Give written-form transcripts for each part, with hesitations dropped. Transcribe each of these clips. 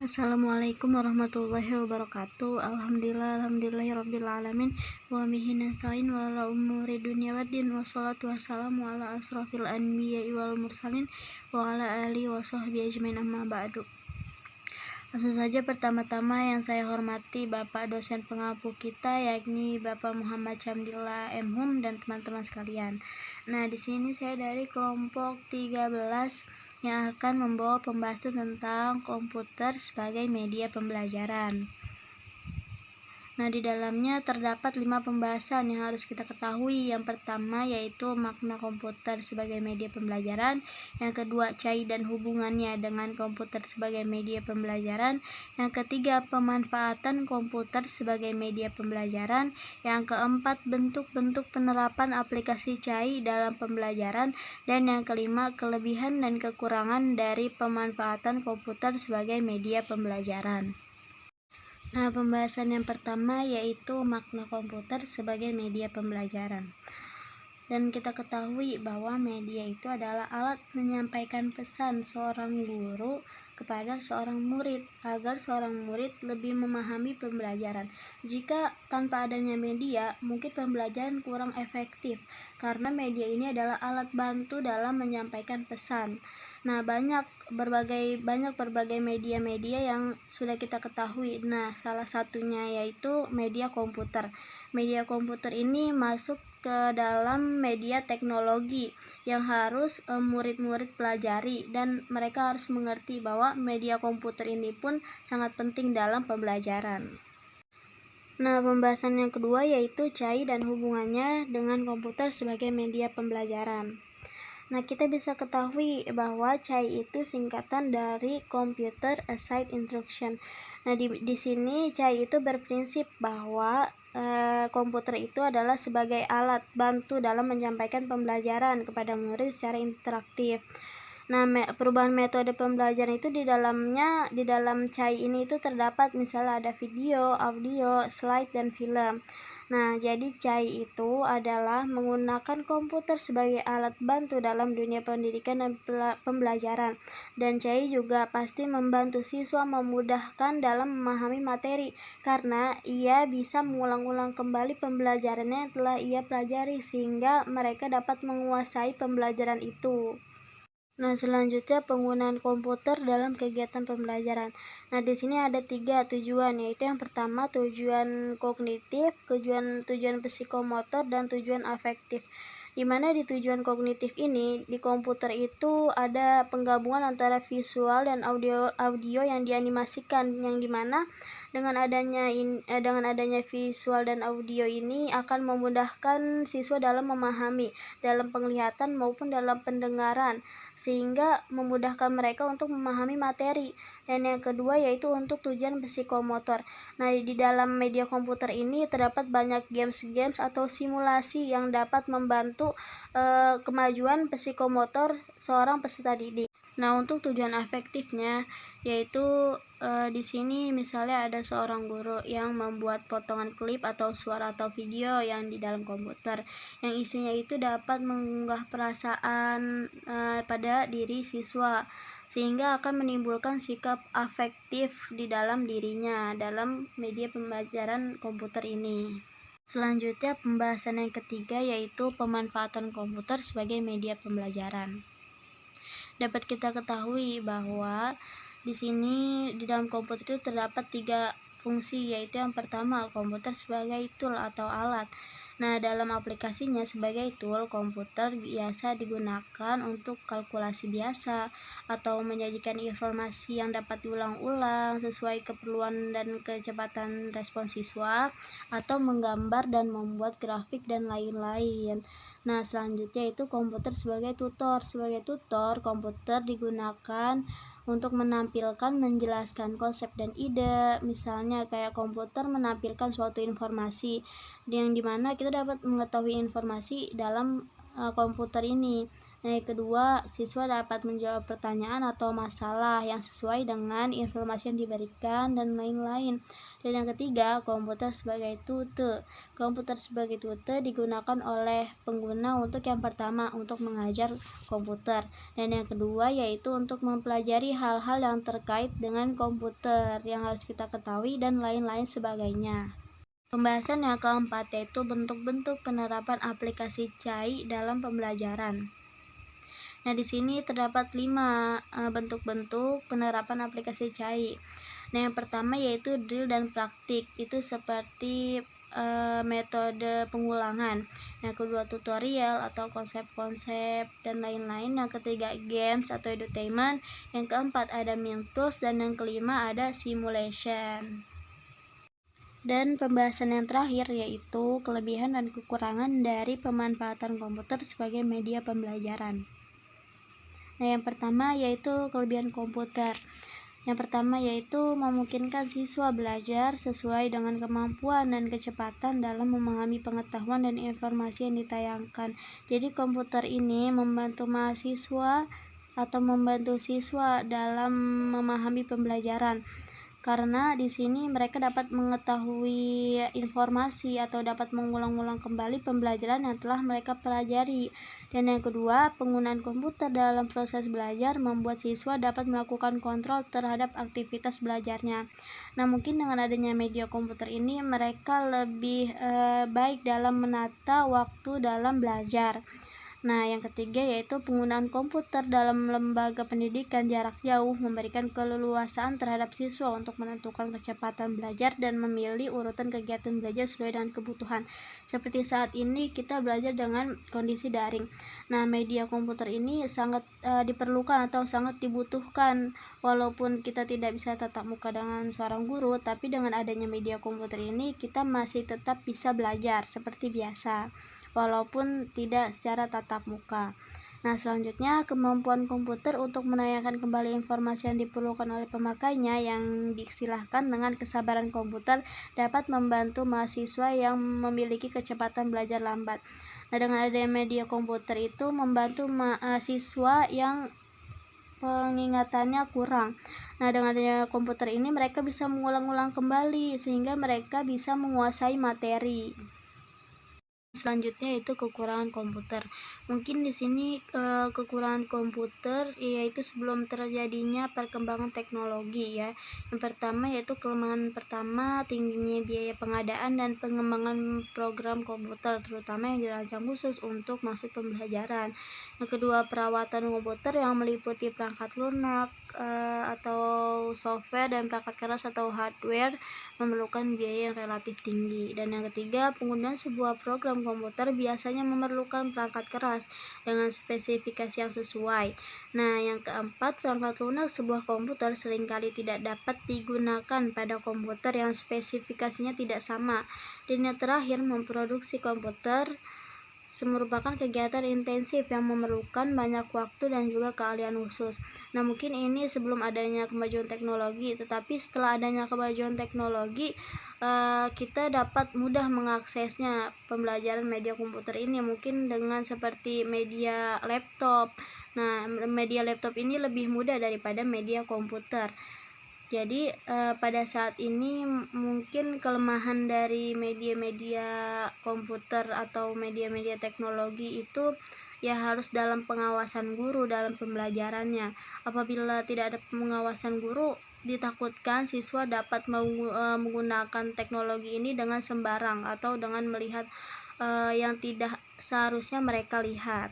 Assalamualaikum warahmatullahi wabarakatuh. Alhamdulillahirabbil wa bihi nasta'in wa ala umuri dunya waddin wassalatu wassalamu ala asrofil anbiya'i wal mursalin wa ala alihi wa sahbihi ajmain amma ba'du. Langsung saja, pertama-tama yang saya hormati Bapak dosen pengampu kita, yakni Bapak Muhammad Chamdillah M.Hum dan teman-teman sekalian. Nah, di sini saya dari kelompok 13 yang akan membawa pembahasan tentang komputer sebagai media pembelajaran. Nah, di dalamnya terdapat 5 pembahasan yang harus kita ketahui. Yang pertama yaitu makna komputer sebagai media pembelajaran. Yang kedua, cai dan hubungannya dengan komputer sebagai media pembelajaran. Yang ketiga, pemanfaatan komputer sebagai media pembelajaran. Yang keempat, bentuk-bentuk penerapan aplikasi cai dalam pembelajaran. Dan yang kelima, kelebihan dan kekurangan dari pemanfaatan komputer sebagai media pembelajaran. Nah, pembahasan yang pertama yaitu makna komputer sebagai media pembelajaran. Dan kita ketahui bahwa media itu adalah alat menyampaikan pesan seorang guru kepada seorang murid agar seorang murid lebih memahami pembelajaran. Jika tanpa adanya media, mungkin pembelajaran kurang efektif karena media ini adalah alat bantu dalam menyampaikan pesan. Nah, banyak berbagai media-media yang sudah kita ketahui. Nah, salah satunya yaitu media komputer. Media komputer ini masuk ke dalam media teknologi yang harus murid-murid pelajari, dan mereka harus mengerti bahwa media komputer ini pun sangat penting dalam pembelajaran. Nah, pembahasan yang kedua yaitu cai dan hubungannya dengan komputer sebagai media pembelajaran. Nah, kita bisa ketahui bahwa CAI itu singkatan dari Computer Aided Instruction. Nah, di sini CAI itu berprinsip bahwa komputer itu adalah sebagai alat bantu dalam menyampaikan pembelajaran kepada murid secara interaktif. Nah, perubahan metode pembelajaran itu di dalam CAI ini itu terdapat misalnya ada video, audio, slide, dan film. Nah, jadi CAI itu adalah menggunakan komputer sebagai alat bantu dalam dunia pendidikan dan pembelajaran. Dan CAI juga pasti membantu siswa memudahkan dalam memahami materi karena ia bisa mengulang-ulang kembali pembelajarannya yang telah ia pelajari sehingga mereka dapat menguasai pembelajaran itu. Nah, selanjutnya penggunaan komputer dalam kegiatan pembelajaran. Nah, di sini ada 3 tujuan, yaitu yang pertama tujuan kognitif, tujuan psikomotor, dan tujuan afektif. Di mana di tujuan kognitif ini di komputer itu ada penggabungan antara visual dan audio yang dianimasikan, yang dimana dengan adanya visual dan audio ini akan memudahkan siswa dalam memahami, dalam penglihatan maupun dalam pendengaran, sehingga memudahkan mereka untuk memahami materi. Dan yang kedua yaitu untuk tujuan psikomotor. Nah, di dalam media komputer ini terdapat banyak games atau simulasi yang dapat membantu kemajuan psikomotor seorang peserta didik. Nah, untuk tujuan afektifnya yaitu di sini misalnya ada seorang guru yang membuat potongan klip atau suara atau video yang di dalam komputer yang isinya itu dapat mengunggah perasaan pada diri siswa, sehingga akan menimbulkan sikap afektif di dalam dirinya dalam media pembelajaran komputer ini. Selanjutnya pembahasan yang ketiga yaitu pemanfaatan komputer sebagai media pembelajaran. Dapat kita ketahui bahwa di sini di dalam komputer itu terdapat 3 fungsi, yaitu yang pertama komputer sebagai tool atau alat. Nah, dalam aplikasinya sebagai tool, komputer biasa digunakan untuk kalkulasi biasa atau menyajikan informasi yang dapat diulang-ulang sesuai keperluan dan kecepatan respons siswa, atau menggambar dan membuat grafik dan lain-lain. Nah, selanjutnya itu komputer sebagai tutor. Sebagai tutor, komputer digunakan untuk menjelaskan konsep dan ide. Misalnya kayak komputer menampilkan suatu informasi yang dimana kita dapat mengetahui informasi dalam komputer ini. Nah, yang kedua, siswa dapat menjawab pertanyaan atau masalah yang sesuai dengan informasi yang diberikan dan lain-lain. Dan yang ketiga, komputer sebagai tute. Komputer sebagai tute digunakan oleh pengguna untuk yang pertama untuk mengajar komputer, dan yang kedua yaitu untuk mempelajari hal-hal yang terkait dengan komputer yang harus kita ketahui dan lain-lain sebagainya. Pembahasan yang keempat yaitu bentuk-bentuk penerapan aplikasi CAI dalam pembelajaran. Nah, di sini terdapat 5 bentuk-bentuk penerapan aplikasi CAI. Nah, yang pertama yaitu drill dan praktik. Itu seperti metode pengulangan. Yang kedua tutorial atau konsep-konsep dan lain-lain. Yang ketiga games atau edutainment. Yang keempat ada main tools, dan yang kelima ada simulation. Dan pembahasan yang terakhir yaitu kelebihan dan kekurangan dari pemanfaatan komputer sebagai media pembelajaran. Nah, yang pertama yaitu kelebihan komputer. Yang pertama yaitu memungkinkan siswa belajar sesuai dengan kemampuan dan kecepatan dalam memahami pengetahuan dan informasi yang ditayangkan. Jadi komputer ini membantu mahasiswa atau membantu siswa dalam memahami pembelajaran, karena di sini mereka dapat mengetahui informasi atau dapat mengulang-ulang kembali pembelajaran yang telah mereka pelajari. Dan yang kedua, penggunaan komputer dalam proses belajar membuat siswa dapat melakukan kontrol terhadap aktivitas belajarnya. Nah, mungkin dengan adanya media komputer ini mereka lebih baik dalam menata waktu dalam belajar. Nah, yang ketiga yaitu penggunaan komputer dalam lembaga pendidikan jarak jauh memberikan keleluasaan terhadap siswa untuk menentukan kecepatan belajar dan memilih urutan kegiatan belajar sesuai dengan kebutuhan. Seperti saat ini kita belajar dengan kondisi daring. Nah, media komputer ini sangat diperlukan atau sangat dibutuhkan, walaupun kita tidak bisa tatap muka dengan seorang guru, tapi dengan adanya media komputer ini kita masih tetap bisa belajar seperti biasa, walaupun tidak secara tatap muka. Nah, selanjutnya kemampuan komputer untuk menayangkan kembali informasi yang diperlukan oleh pemakainya yang diistilahkan dengan kesabaran komputer dapat membantu mahasiswa yang memiliki kecepatan belajar lambat. Nah, dengan adanya media komputer itu membantu mahasiswa yang pengingatannya kurang. Nah, dengan adanya komputer ini mereka bisa mengulang-ulang kembali sehingga mereka bisa menguasai materi. Selanjutnya yaitu kekurangan komputer. Mungkin di sini kekurangan komputer yaitu sebelum terjadinya perkembangan teknologi ya. Yang pertama yaitu kelemahan pertama tingginya biaya pengadaan dan pengembangan program komputer terutama yang dirancang khusus untuk masuk pembelajaran. Yang kedua, perawatan komputer yang meliputi perangkat lunak atau software dan perangkat keras atau hardware memerlukan biaya yang relatif tinggi. Dan yang ketiga, penggunaan sebuah program komputer biasanya memerlukan perangkat keras dengan spesifikasi yang sesuai. Nah, yang keempat, perangkat lunak sebuah komputer seringkali tidak dapat digunakan pada komputer yang spesifikasinya tidak sama. Dan yang terakhir, memproduksi komputer merupakan kegiatan intensif yang memerlukan banyak waktu dan juga keahlian khusus. Nah, mungkin ini sebelum adanya kemajuan teknologi, tetapi setelah adanya kemajuan teknologi kita dapat mudah mengaksesnya pembelajaran media komputer ini mungkin dengan seperti media laptop. Nah, media laptop ini lebih mudah daripada media komputer. Jadi pada saat ini mungkin kelemahan dari media-media komputer atau media-media teknologi itu ya harus dalam pengawasan guru dalam pembelajarannya. Apabila tidak ada pengawasan guru, ditakutkan siswa dapat menggunakan teknologi ini dengan sembarang atau dengan melihat yang tidak seharusnya mereka lihat.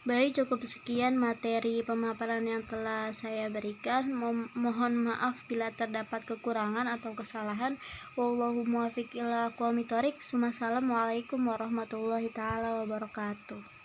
Baik, cukup sekian materi pemaparan yang telah saya berikan. Mohon maaf bila terdapat kekurangan atau kesalahan. Wallahu muwaffiq ila aqwamit thoriq. Wassalamualaikum warahmatullahi taala wabarakatuh.